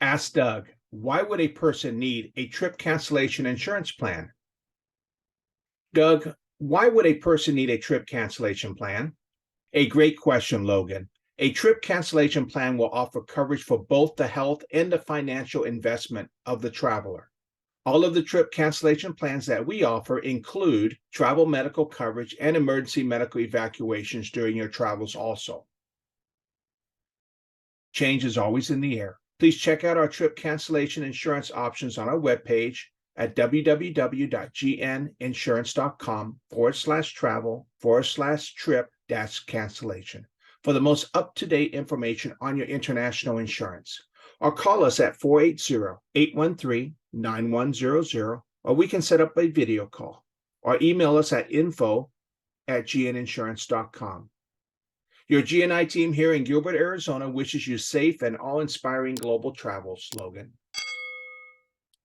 Ask Doug, why would a person need a trip cancellation insurance plan? Doug, why would a person need a trip cancellation plan? A great question, Logan. A trip cancellation plan will offer coverage for both the health and the financial investment of the traveler. All of the trip cancellation plans that we offer include travel medical coverage and emergency medical evacuations during your travels also. Change is always in the air. Please check out our trip cancellation insurance options on our webpage at www.gninsurance.com/travel/trip-cancellation for the most up-to-date information on your international insurance. Or call us at 480-813-9100, or we can set up a video call. Or email us at info@gninsurance.com. Your GNI team here in Gilbert, Arizona wishes you safe and awe-inspiring global travels, Logan.